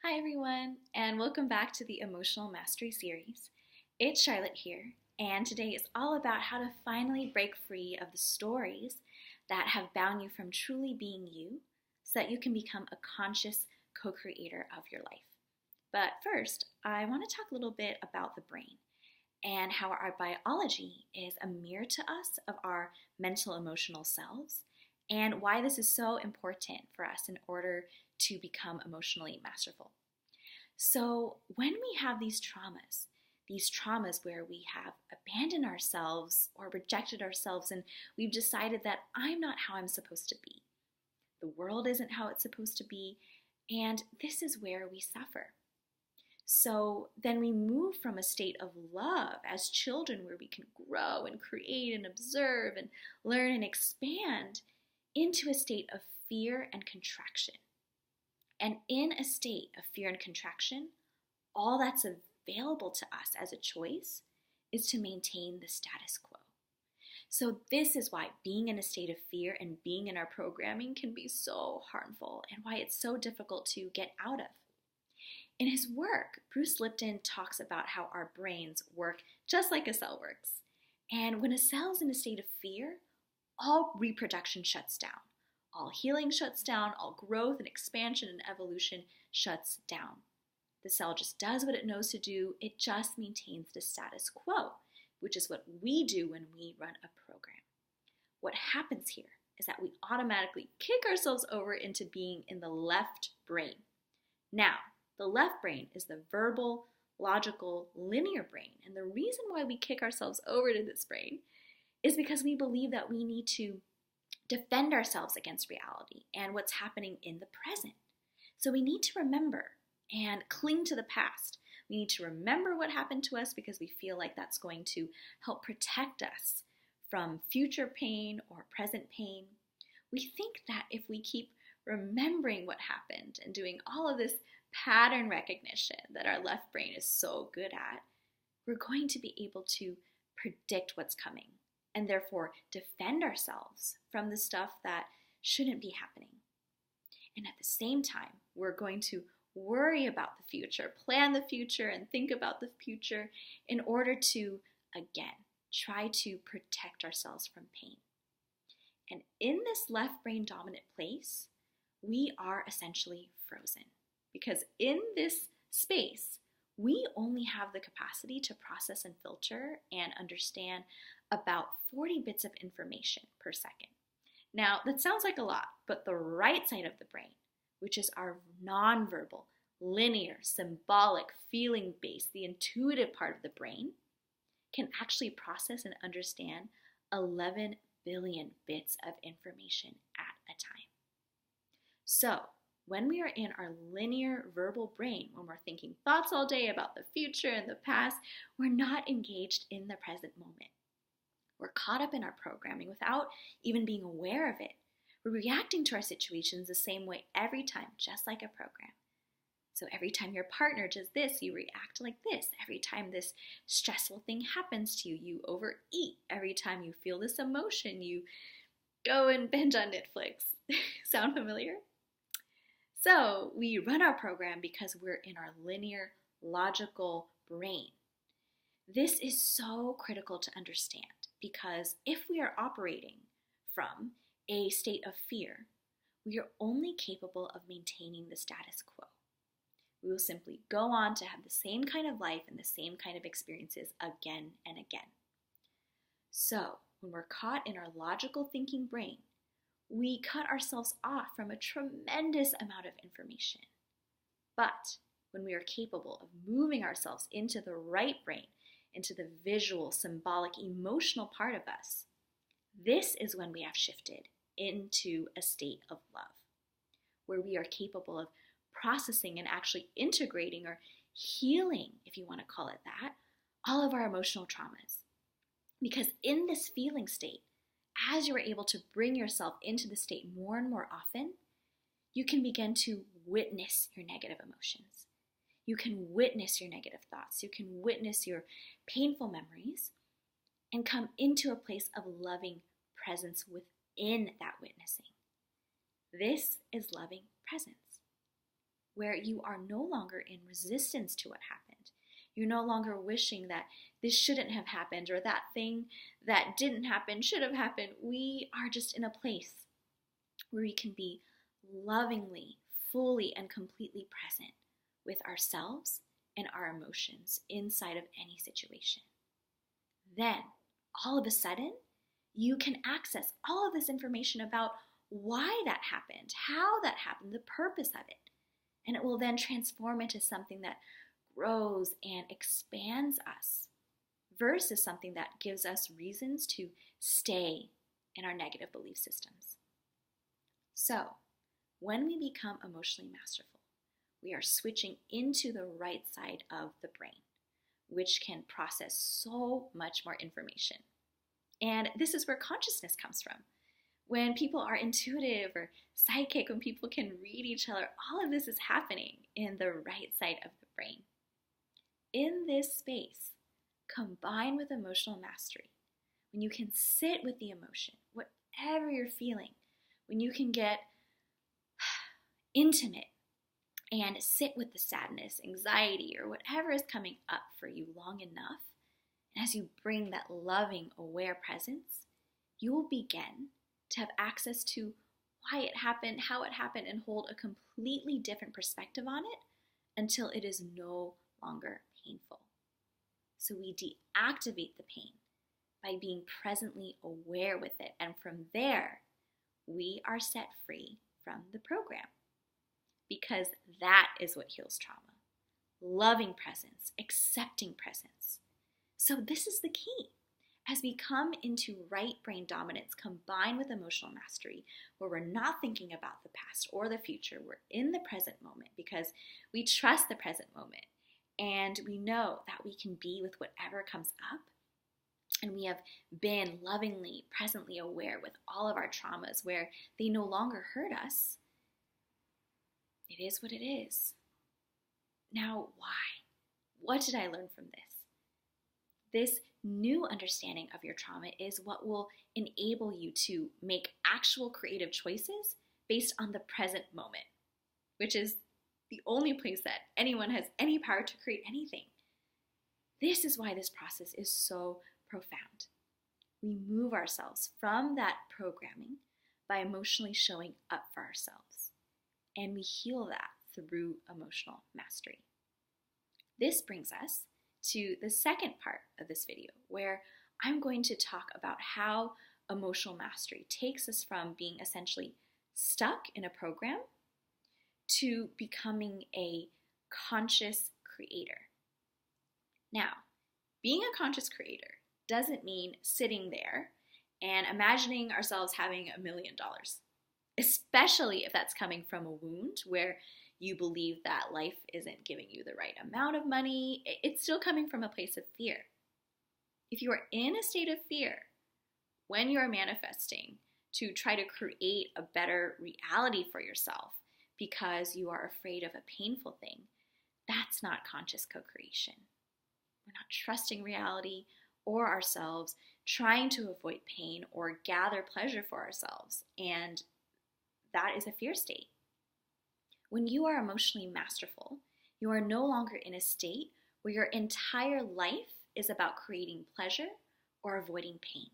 Hi everyone, and welcome back to the Emotional Mastery Series. It's Charlotte here, and today is all about how to finally break free of the stories that have bound you from truly being you so that you can become a conscious co-creator of your life. But first, I want to talk a little bit about the brain and how our biology is a mirror to us of our mental emotional selves and why this is so important for us in order to become emotionally masterful. So, when we have these traumas where we have abandoned ourselves or rejected ourselves, and we've decided that I'm not how I'm supposed to be, the world isn't how it's supposed to be, and this is where we suffer. So then we move from a state of love as children where we can grow and create and observe and learn and expand into a state of fear and contraction. And in a state of fear and contraction, all that's available to us as a choice is to maintain the status quo. So this is why being in a state of fear and being in our programming can be so harmful and why it's so difficult to get out of. In his work, Bruce Lipton talks about how our brains work just like a cell works. And when a cell is in a state of fear, all reproduction shuts down. All healing shuts down, all growth and expansion and evolution shuts down. The cell just does what it knows to do, it just maintains the status quo, which is what we do when we run a program. What happens here is that we automatically kick ourselves over into being in the left brain. Now, the left brain is the verbal, logical, linear brain, and the reason why we kick ourselves over to this brain is because we believe that we need to defend ourselves against reality and what's happening in the present. So we need to remember and cling to the past. We need to remember what happened to us because we feel like that's going to help protect us from future pain or present pain. We think that if we keep remembering what happened and doing all of this pattern recognition that our left brain is so good at, we're going to be able to predict what's coming and therefore defend ourselves from the stuff that shouldn't be happening. And at the same time, we're going to worry about the future, plan the future, and think about the future in order to, again, try to protect ourselves from pain. And in this left brain dominant place, we are essentially frozen. Because in this space, we only have the capacity to process and filter and understand about 40 bits of information per second. Now, that sounds like a lot, but the right side of the brain, which is our nonverbal, linear, symbolic, feeling-based, the intuitive part of the brain, can actually process and understand 11 billion bits of information at a time. So, when we are in our linear verbal brain, when we're thinking thoughts all day about the future and the past, we're not engaged in the present moment. We're caught up in our programming without even being aware of it. We're reacting to our situations the same way every time, just like a program. So every time your partner does this, you react like this. Every time this stressful thing happens to you, you overeat. Every time you feel this emotion, you go and binge on Netflix. Sound familiar? So we run our program because we're in our linear, logical brain. This is so critical to understand because if we are operating from a state of fear, we are only capable of maintaining the status quo. We will simply go on to have the same kind of life and the same kind of experiences again and again. So when we're caught in our logical thinking brain, we cut ourselves off from a tremendous amount of information. But when we are capable of moving ourselves into the right brain, into the visual, symbolic, emotional part of us, this is when we have shifted into a state of love, where we are capable of processing and actually integrating or healing, if you want to call it that, all of our emotional traumas. Because in this feeling state, as you're able to bring yourself into the state more and more often, you can begin to witness your negative emotions. You can witness your negative thoughts. You can witness your painful memories and come into a place of loving presence within that witnessing. This is loving presence. where you are no longer in resistance to what happened. You're no longer wishing that this shouldn't have happened or that thing that didn't happen should have happened. We are just in a place where we can be lovingly, fully, and completely present with ourselves and our emotions inside of any situation. Then, all of a sudden, you can access all of this information about why that happened, how that happened, the purpose of it. And it will then transform into something that grows and expands us versus something that gives us reasons to stay in our negative belief systems. So, when we become emotionally masterful, we are switching into the right side of the brain, which can process so much more information. And this is where consciousness comes from. When people are intuitive or psychic, when people can read each other, all of this is happening in the right side of the brain. In this space, combined with emotional mastery, when you can sit with the emotion, whatever you're feeling, when you can get intimate and sit with the sadness, anxiety, or whatever is coming up for you long enough, and as you bring that loving, aware presence, you will begin to have access to why it happened, how it happened, and hold a completely different perspective on it until it is no longer painful. So we deactivate the pain by being presently aware with it, and from there, we are set free from the program. Because that is what heals trauma. Loving presence, accepting presence. So this is the key. As we come into right brain dominance combined with emotional mastery, where we're not thinking about the past or the future, we're in the present moment because we trust the present moment. And we know that we can be with whatever comes up. And we have been lovingly, presently aware with all of our traumas where they no longer hurt us. It is what it is. Now, why? What did I learn from this? This new understanding of your trauma is what will enable you to make actual creative choices based on the present moment, which is the only place that anyone has any power to create anything. This is why this process is so profound. We move ourselves from that programming by emotionally showing up for ourselves. And we heal that through emotional mastery. This brings us to the second part of this video, where I'm going to talk about how emotional mastery takes us from being essentially stuck in a program to becoming a conscious creator. Now, being a conscious creator doesn't mean sitting there and imagining ourselves having $1 million. Especially if that's coming from a wound where you believe that life isn't giving you the right amount of money. It's still coming from a place of fear. If you are in a state of fear when you are manifesting to try to create a better reality for yourself because you are afraid of a painful thing, that's not conscious co-creation. We're not trusting reality or ourselves, trying to avoid pain or gather pleasure for ourselves, and that is a fear state. When you are emotionally masterful, you are no longer in a state where your entire life is about creating pleasure or avoiding pain.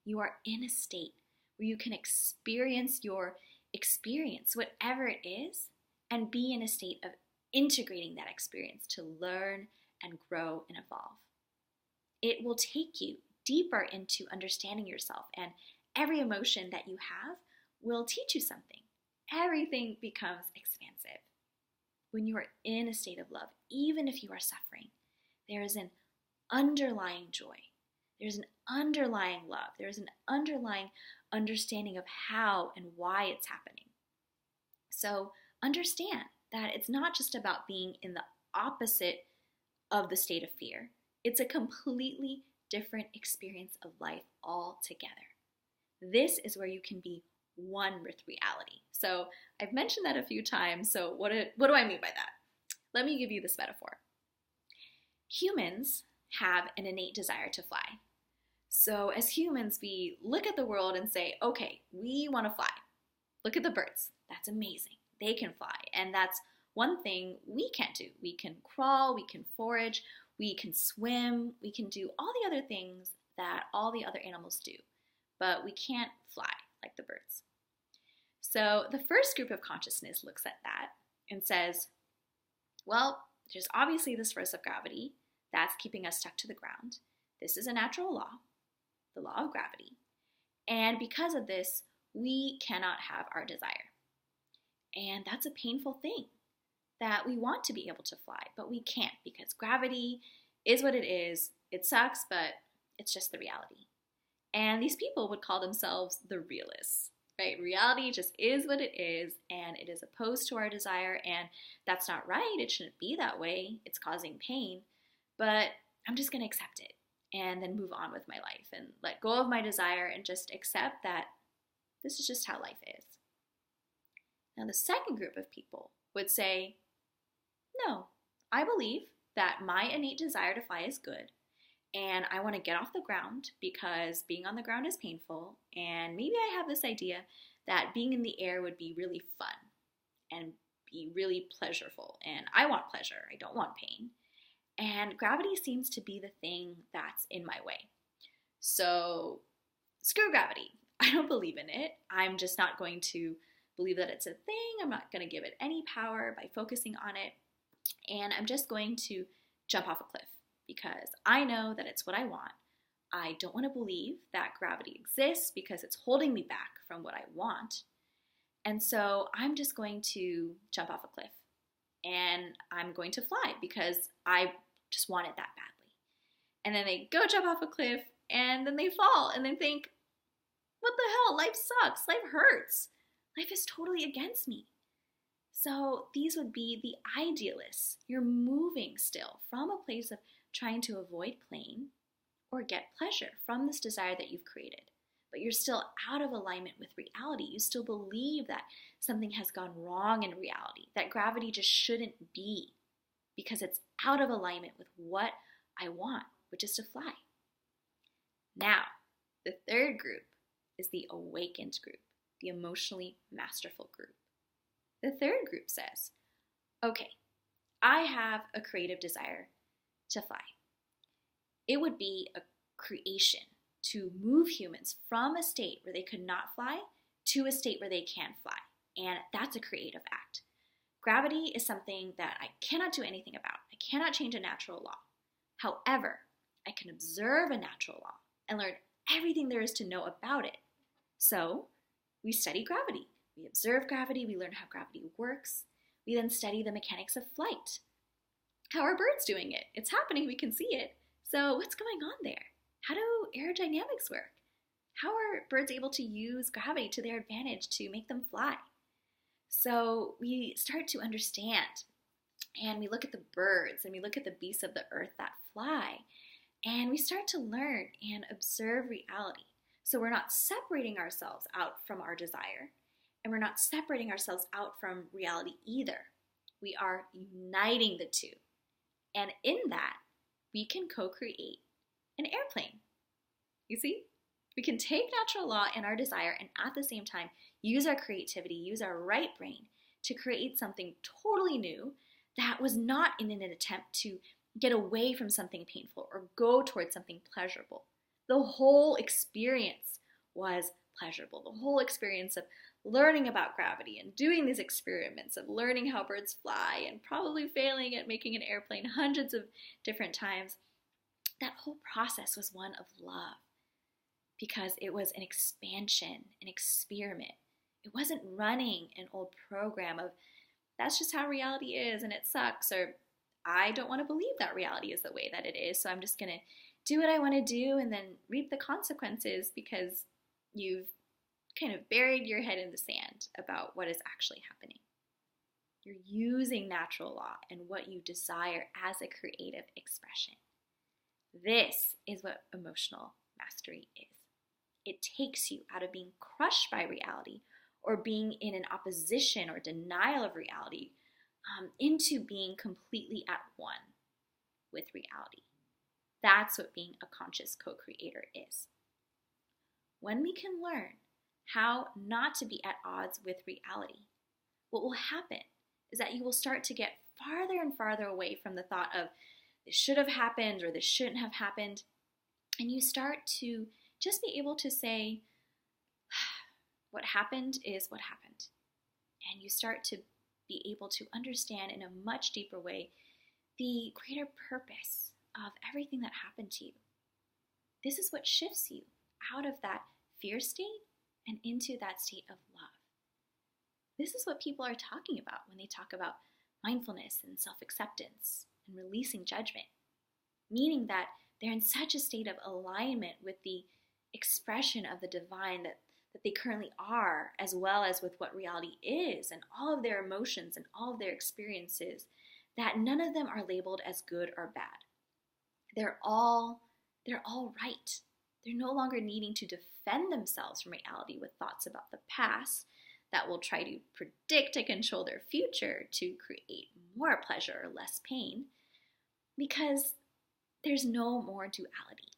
You are in a state where you can experience your experience, whatever it is, and be in a state of integrating that experience to learn and grow and evolve. It will take you deeper into understanding yourself, and every emotion that you have will teach you something. Everything becomes expansive. When you are in a state of love, even if you are suffering, there is an underlying joy. There's an underlying love. There's an underlying understanding of how and why it's happening. So understand that it's not just about being in the opposite of the state of fear. It's a completely different experience of life altogether. This is where you can be one with reality. So I've mentioned that a few times. So what do I mean by that? Let me give you this metaphor. Humans have an innate desire to fly. So as humans, we look at the world and say, okay, we want to fly. Look at the birds. That's amazing. They can fly. And that's one thing we can't do. We can crawl, we can forage, we can swim, we can do all the other things that all the other animals do, but we can't fly like the birds. So the first group of consciousness looks at that and says, well, there's obviously this force of gravity that's keeping us stuck to the ground. This is a natural law, the law of gravity. And because of this, we cannot have our desire. And that's a painful thing, that we want to be able to fly, but we can't because gravity is what it is. It sucks, but it's just the reality. And these people would call themselves the realists, right? Reality just is what it is, and it is opposed to our desire, and that's not right. It shouldn't be that way. It's causing pain, but I'm just going to accept it and then move on with my life and let go of my desire and just accept that this is just how life is. Now, the second group of people would say, no, I believe that my innate desire to fly is good, and I want to get off the ground because being on the ground is painful, and maybe I have this idea that being in the air would be really fun and be really pleasurable, and I want pleasure, I don't want pain, and gravity seems to be the thing that's in my way. So, screw gravity. I don't believe in it. I'm just not going to believe that it's a thing. I'm not going to give it any power by focusing on it. And I'm just going to jump off a cliff because I know that it's what I want. I don't want to believe that gravity exists because it's holding me back from what I want. And so I'm just going to jump off a cliff and I'm going to fly because I just want it that badly. And then they go jump off a cliff and then they fall and then think, what the hell? Life sucks. Life hurts. Life is totally against me. So these would be the idealists. You're moving still from a place of trying to avoid pain or get pleasure from this desire that you've created. But you're still out of alignment with reality. You still believe that something has gone wrong in reality, that gravity just shouldn't be because it's out of alignment with what I want, which is to fly. Now, the third group is the awakened group, the emotionally masterful group. The third group says, okay, I have a creative desire to fly. It would be a creation to move humans from a state where they could not fly to a state where they can fly. And that's a creative act. Gravity is something that I cannot do anything about. I cannot change a natural law. However, I can observe a natural law and learn everything there is to know about it. So we study gravity. We observe gravity. We learn how gravity works. We then study the mechanics of flight. How are birds doing it? It's happening. We can see it. So what's going on there? How do aerodynamics work? How are birds able to use gravity to their advantage to make them fly? So we start to understand, and we look at the birds and we look at the beasts of the earth that fly, and we start to learn and observe reality. So we're not separating ourselves out from our desire, and we're not separating ourselves out from reality either. We are uniting the two. And in that, we can co-create an airplane. You see? We can take natural law and our desire and at the same time use our creativity, use our right brain to create something totally new that was not in an attempt to get away from something painful or go towards something pleasurable. The whole experience was pleasurable. The whole experience of learning about gravity and doing these experiments of learning how birds fly and probably failing at making an airplane hundreds of different times, that whole process was one of love because it was an expansion, an experiment. It wasn't running an old program of that's just how reality is and it sucks, or I don't want to believe that reality is the way that it is, so I'm just going to do what I want to do and then reap the consequences because you've kind of buried your head in the sand about what is actually happening. You're using natural law and what you desire as a creative expression. This is what emotional mastery is. It takes you out of being crushed by reality or being in an opposition or denial of reality into being completely at one with reality. That's what being a conscious co-creator is. When we can learn how not to be at odds with reality, what will happen is that you will start to get farther and farther away from the thought of this should have happened or this shouldn't have happened. And you start to just be able to say, what happened is what happened. And you start to be able to understand in a much deeper way the greater purpose of everything that happened to you. This is what shifts you out of that fear state and into that state of love. This is what people are talking about when they talk about mindfulness and self-acceptance and releasing judgment, meaning that they're in such a state of alignment with the expression of the divine that they currently are, as well as with what reality is and all of their emotions and all of their experiences, that none of them are labeled as good or bad. They're all right. They're no longer needing to defend themselves from reality with thoughts about the past that will try to predict and control their future to create more pleasure or less pain, because there's no more duality.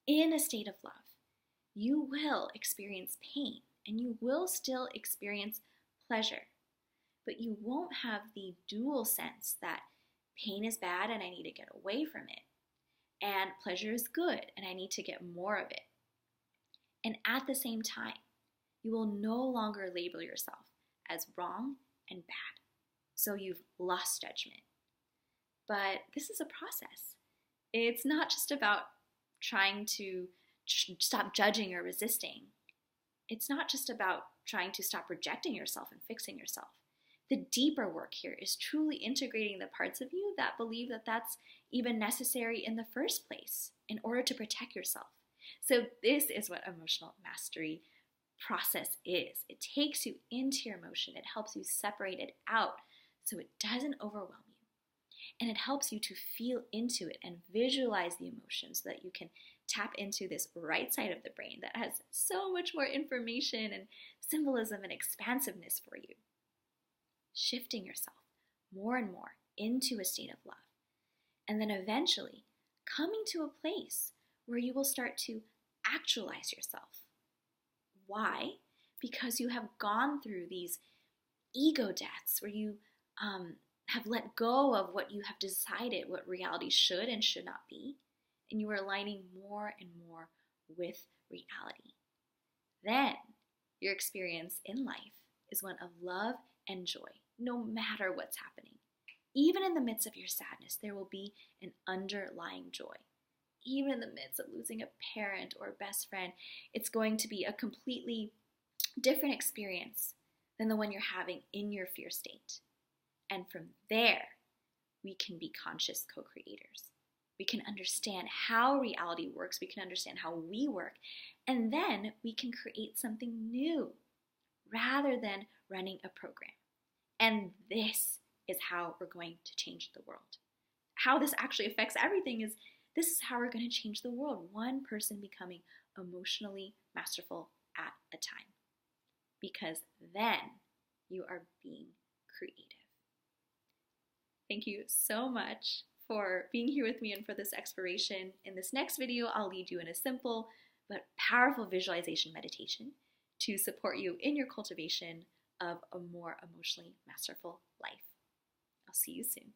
In a state of love, you will experience pain and you will still experience pleasure, but you won't have the dual sense that pain is bad and I need to get away from it, and pleasure is good and I need to get more of it. And at the same time, you will no longer label yourself as wrong and bad. So you've lost judgment. But this is a process. It's not just about trying to stop judging or resisting. It's not just about trying to stop rejecting yourself and fixing yourself. The deeper work here is truly integrating the parts of you that believe that that's even necessary in the first place in order to protect yourself. So this is what emotional mastery process is. It takes you into your emotion. It helps you separate it out so it doesn't overwhelm you. And it helps you to feel into it and visualize the emotion so that you can tap into this right side of the brain that has so much more information and symbolism and expansiveness for you. Shifting yourself more and more into a state of love. And then eventually coming to a place where you will start to actualize yourself. Why? Because you have gone through these ego deaths where you have let go of what you have decided what reality should and should not be, and you are aligning more and more with reality. Then your experience in life is one of love and joy, no matter what's happening. Even in the midst of your sadness, there will be an underlying joy. Even in the midst of losing a parent or a best friend, it's going to be a completely different experience than the one you're having in your fear state. And from there, we can be conscious co-creators. We can understand how reality works. We can understand how we work. And then we can create something new rather than running a program. And this is how we're going to change the world. How this actually affects everything is this is how we're going to change the world. One person becoming emotionally masterful at a time. Because then you are being creative. Thank you so much for being here with me and for this exploration. In this next video, I'll lead you in a simple but powerful visualization meditation to support you in your cultivation of a more emotionally masterful life. I'll see you soon.